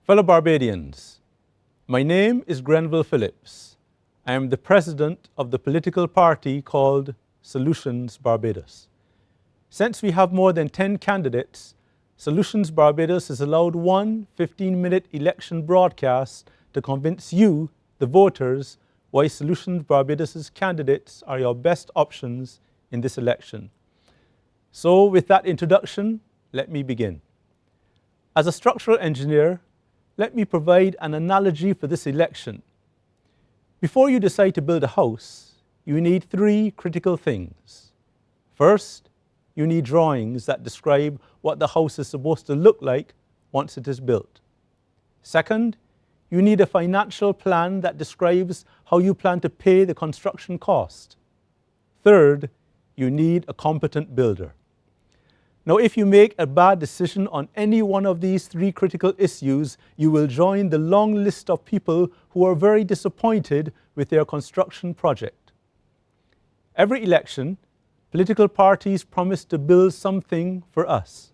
Fellow Barbadians, my name is Grenville Phillips. I am the president of the political party called Solutions Barbados. Since we have more than 10 candidates, Solutions Barbados has allowed one 15-minute election broadcast to convince you, the voters, why Solutions Barbados's candidates are your best options in this election. So with that introduction, let me begin. As a structural engineer, let me provide an analogy for this election. Before you decide to build a house, you need three critical things. First, you need drawings that describe what the house is supposed to look like once it is built. Second, you need a financial plan that describes how you plan to pay the construction cost. Third, you need a competent builder. Now, if you make a bad decision on any one of these three critical issues, you will join the long list of people who are very disappointed with their construction project. Every election, political parties promise to build something for us.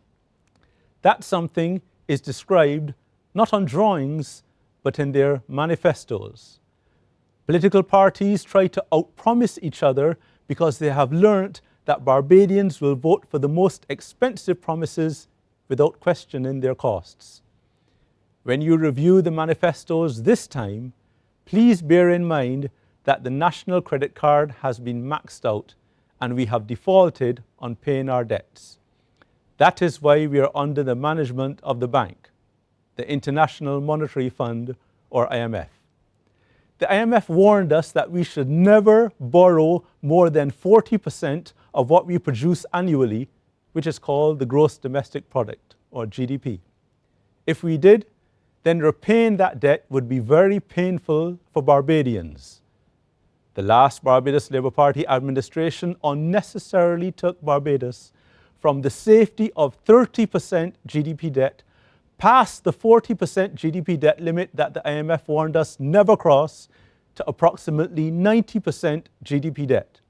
That something is described not on drawings, but in their manifestos. Political parties try to outpromise each other because they have learnt that Barbadians will vote for the most expensive promises without questioning their costs. When you review the manifestos this time, please bear in mind that the national credit card has been maxed out and we have defaulted on paying our debts. That is why we are under the management of the bank, the International Monetary Fund, or IMF. The IMF warned us that we should never borrow more than 40% of what we produce annually, which is called the gross domestic product, or GDP. If we did, then repaying that debt would be very painful for Barbadians. The last Barbados Labour Party administration unnecessarily took Barbados from the safety of 30% GDP debt past the 40% GDP debt limit that the IMF warned us never cross to approximately 90% GDP debt.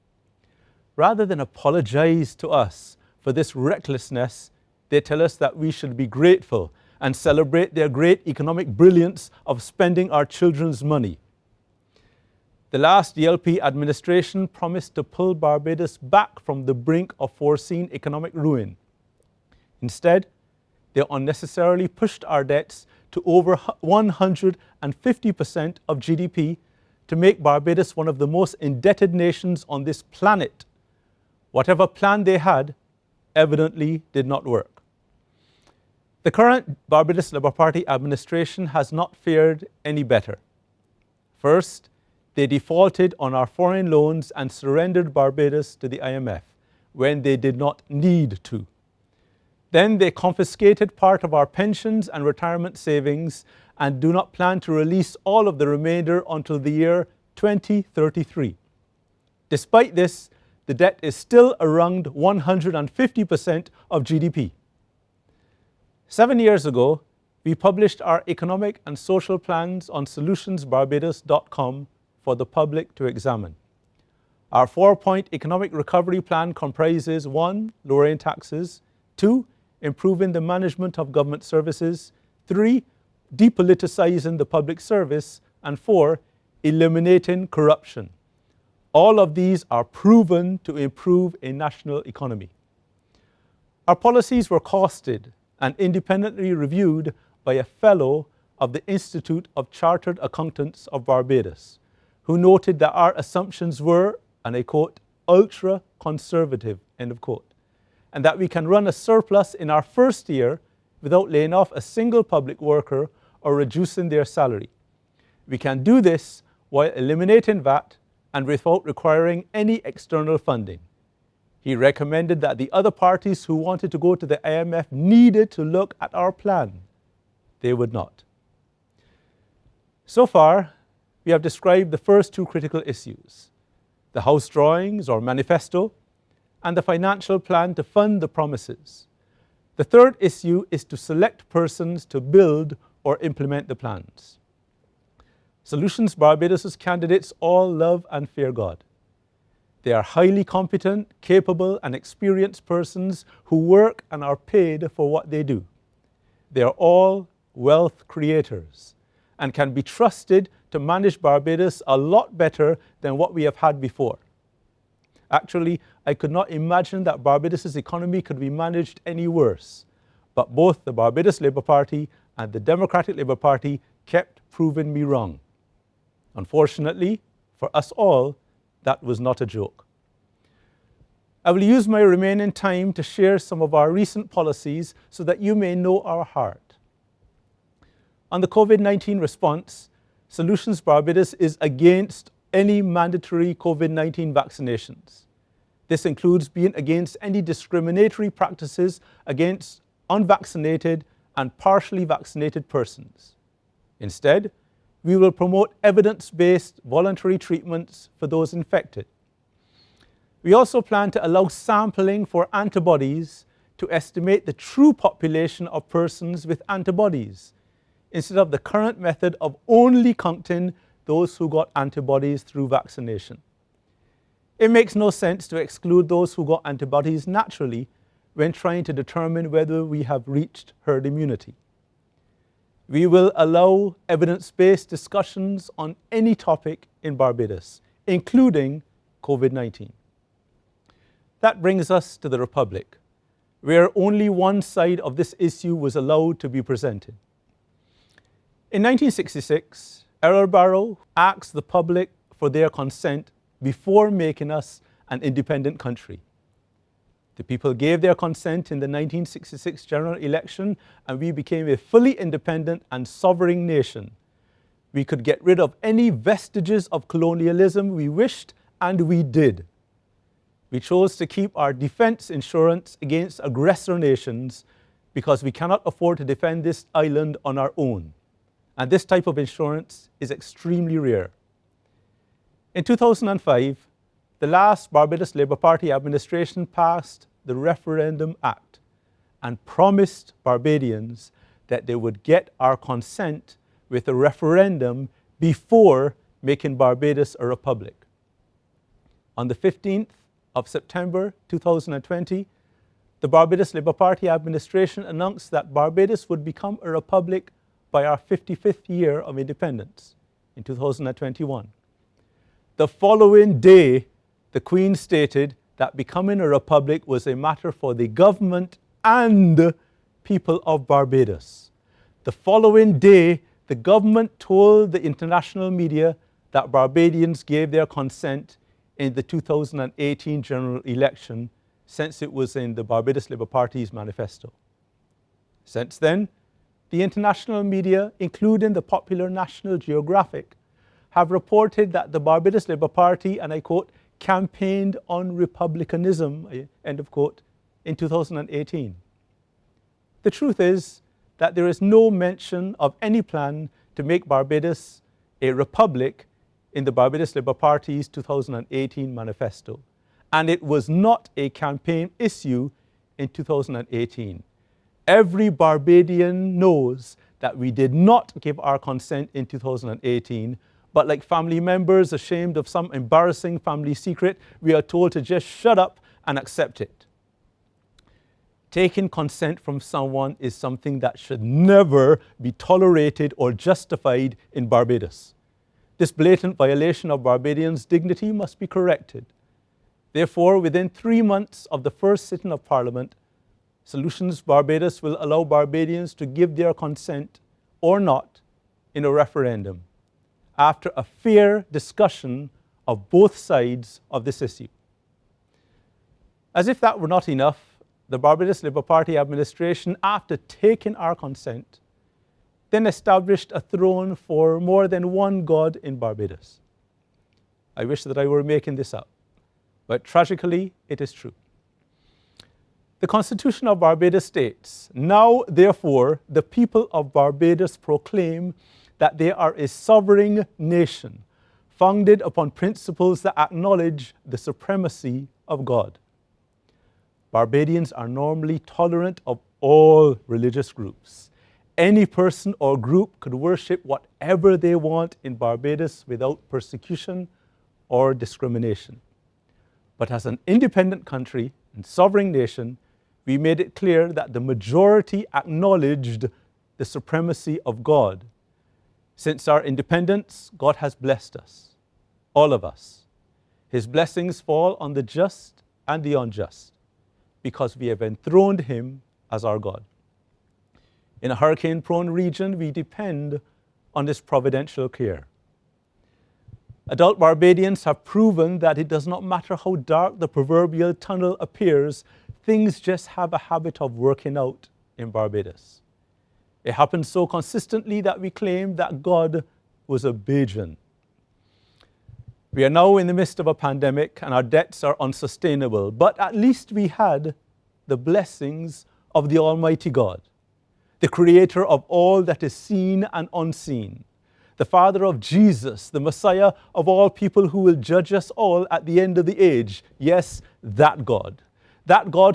Rather than apologize to us for this recklessness, they tell us that we should be grateful and celebrate their great economic brilliance of spending our children's money. The last DLP administration promised to pull Barbados back from the brink of foreseen economic ruin. Instead, they unnecessarily pushed our debts to over 150% of GDP to make Barbados one of the most indebted nations on this planet. Whatever plan they had evidently did not work. The current Barbados Labour Party administration has not fared any better. First, they defaulted on our foreign loans and surrendered Barbados to the IMF when they did not need to. Then they confiscated part of our pensions and retirement savings and do not plan to release all of the remainder until the year 2033. Despite this, the debt is still around 150% of GDP. 7 years ago, we published our economic and social plans on solutionsbarbados.com for the public to examine. Our 4-point economic recovery plan comprises 1. Lowering taxes, 2. Improving the management of government services, 3. Depoliticizing the public service, and 4. Eliminating corruption. All of these are proven to improve a national economy. Our policies were costed and independently reviewed by a fellow of the Institute of Chartered Accountants of Barbados, who noted that our assumptions were, and I quote, ultra-conservative, end of quote, and that we can run a surplus in our first year without laying off a single public worker or reducing their salary. We can do this while eliminating VAT and without requiring any external funding. He recommended that the other parties who wanted to go to the IMF needed to look at our plan. They would not. So far, we have described the first two critical issues: the house drawings or manifesto, and the financial plan to fund the promises. The third issue is to select persons to build or implement the plans. Solutions Barbados's candidates all love and fear God. They are highly competent, capable, and experienced persons who work and are paid for what they do. They are all wealth creators and can be trusted to manage Barbados a lot better than what we have had before. Actually, I could not imagine that Barbados' economy could be managed any worse. But both the Barbados Labour Party and the Democratic Labour Party kept proving me wrong. Unfortunately, for us all, that was not a joke. I will use my remaining time to share some of our recent policies so that you may know our heart. On the COVID-19 response, Solutions Barbados is against any mandatory COVID-19 vaccinations. This includes being against any discriminatory practices against unvaccinated and partially vaccinated persons. Instead, we will promote evidence-based voluntary treatments for those infected. We also plan to allow sampling for antibodies to estimate the true population of persons with antibodies, instead of the current method of only counting those who got antibodies through vaccination. It makes no sense to exclude those who got antibodies naturally when trying to determine whether we have reached herd immunity. We will allow evidence-based discussions on any topic in Barbados, including COVID-19. That brings us to the Republic, where only one side of this issue was allowed to be presented. In 1966, Errol Barrow asked the public for their consent before making us an independent country. The people gave their consent in the 1966 general election, and we became a fully independent and sovereign nation. We could get rid of any vestiges of colonialism we wished, and we did. We chose to keep our defense insurance against aggressor nations because we cannot afford to defend this island on our own. And this type of insurance is extremely rare. In 2005, the last Barbados Labour Party administration passed the Referendum Act and promised Barbadians that they would get our consent with a referendum before making Barbados a republic. On the 15th of September 2020, the Barbados Labour Party administration announced that Barbados would become a republic by our 55th year of independence in 2021. The following day, the Queen stated that becoming a republic was a matter for the government and people of Barbados. The following day, the government told the international media that Barbadians gave their consent in the 2018 general election, since it was in the Barbados Labour Party's manifesto. Since then, the international media, including the popular National Geographic, have reported that the Barbados Labour Party, and I quote, campaigned on republicanism, end of quote, in 2018. The truth is that there is no mention of any plan to make Barbados a republic in the Barbados Labour Party's 2018 manifesto, and it was not a campaign issue in 2018. Every Barbadian knows that we did not give our consent in 2018, but like family members ashamed of some embarrassing family secret, we are told to just shut up and accept it. Taking consent from someone is something that should never be tolerated or justified in Barbados. This blatant violation of Barbadians' dignity must be corrected. Therefore, within 3 months of the first sitting of Parliament, Solutions Barbados will allow Barbadians to give their consent or not in a referendum after a fair discussion of both sides of this issue. As if that were not enough, the Barbados Labour Party administration, after taking our consent, then established a throne for more than one god in Barbados. I wish that I were making this up, but tragically, it is true. The Constitution of Barbados states, "Now, therefore, the people of Barbados proclaim that they are a sovereign nation, founded upon principles that acknowledge the supremacy of God." Barbadians are normally tolerant of all religious groups. Any person or group could worship whatever they want in Barbados without persecution or discrimination. But as an independent country and sovereign nation, we made it clear that the majority acknowledged the supremacy of God. Since our independence, God has blessed us, all of us. His blessings fall on the just and the unjust because we have enthroned him as our God. In a hurricane-prone region, we depend on his providential care. Adult Barbadians have proven that it does not matter how dark the proverbial tunnel appears, things just have a habit of working out in Barbados. It happens so consistently that we claim that God was a Bajan. We are now in the midst of a pandemic and our debts are unsustainable, but at least we had the blessings of the Almighty God, the creator of all that is seen and unseen, the Father of Jesus, the Messiah of all people who will judge us all at the end of the age. Yes, that God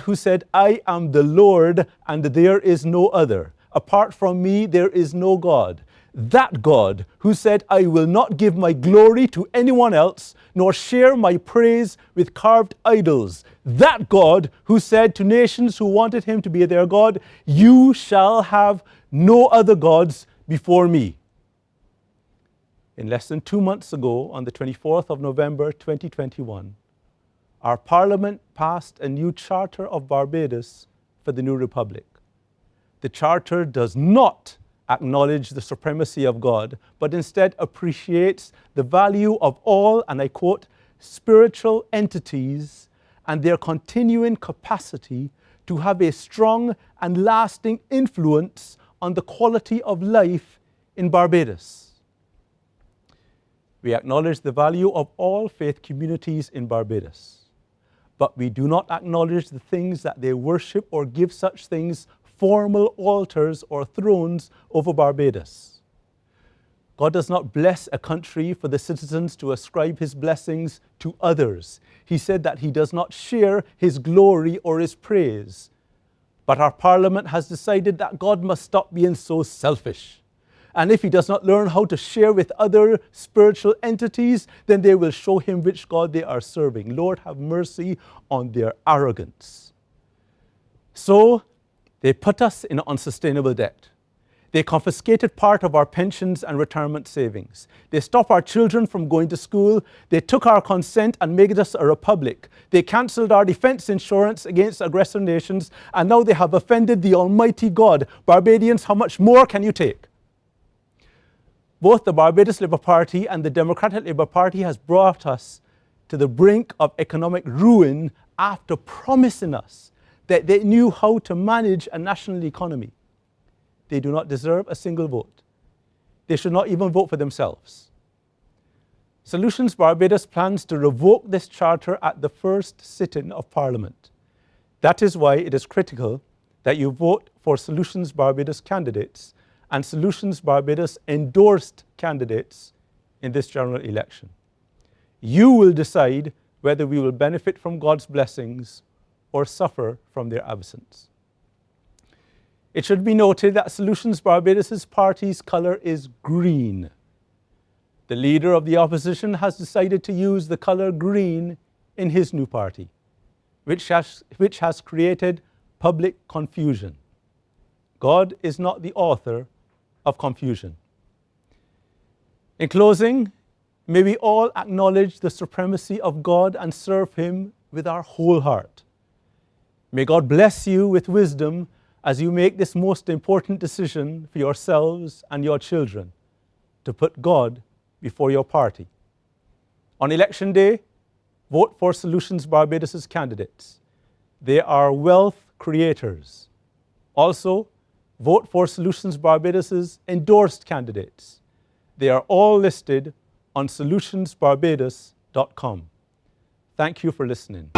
who said, I am the Lord and there is no other. Apart from me, there is no God. That God who said, I will not give my glory to anyone else, nor share my praise with carved idols. That God who said to nations who wanted him to be their God, you shall have no other gods before me. In less than 2 months ago, on the 24th of November 2021, our Parliament passed a new Charter of Barbados for the new Republic. The Charter does not acknowledge the supremacy of God, but instead appreciates the value of all, and I quote, spiritual entities and their continuing capacity to have a strong and lasting influence on the quality of life in Barbados. We acknowledge the value of all faith communities in Barbados, but we do not acknowledge the things that they worship or give such things formal altars or thrones over Barbados. God does not bless a country for the citizens to ascribe his blessings to others. He said that he does not share his glory or his praise. But our Parliament has decided that God must stop being so selfish. And if he does not learn how to share with other spiritual entities, then they will show him which God they are serving. Lord, have mercy on their arrogance. So, they put us in unsustainable debt. They confiscated part of our pensions and retirement savings. They stopped our children from going to school. They took our consent and made us a republic. They cancelled our defense insurance against aggressor nations, and now they have offended the Almighty God. Barbadians, how much more can you take? Both the Barbados Labour Party and the Democratic Labour Party has brought us to the brink of economic ruin after promising us that they knew how to manage a national economy. They do not deserve a single vote. They should not even vote for themselves. Solutions Barbados plans to revoke this charter at the first sitting of Parliament. That is why it is critical that you vote for Solutions Barbados candidates and Solutions Barbados endorsed candidates in this general election. You will decide whether we will benefit from God's blessings or suffer from their absence. It should be noted that Solutions Barbados' party's colour is green. The leader of the opposition has decided to use the colour green in his new party, which has created public confusion. God is not the author of confusion. In closing, may we all acknowledge the supremacy of God and serve him with our whole heart. May God bless you with wisdom as you make this most important decision for yourselves and your children, to put God before your party. On election day, vote for Solutions Barbados' candidates. They are wealth creators. Also, vote for Solutions Barbados' endorsed candidates. They are all listed on solutionsbarbados.com. Thank you for listening.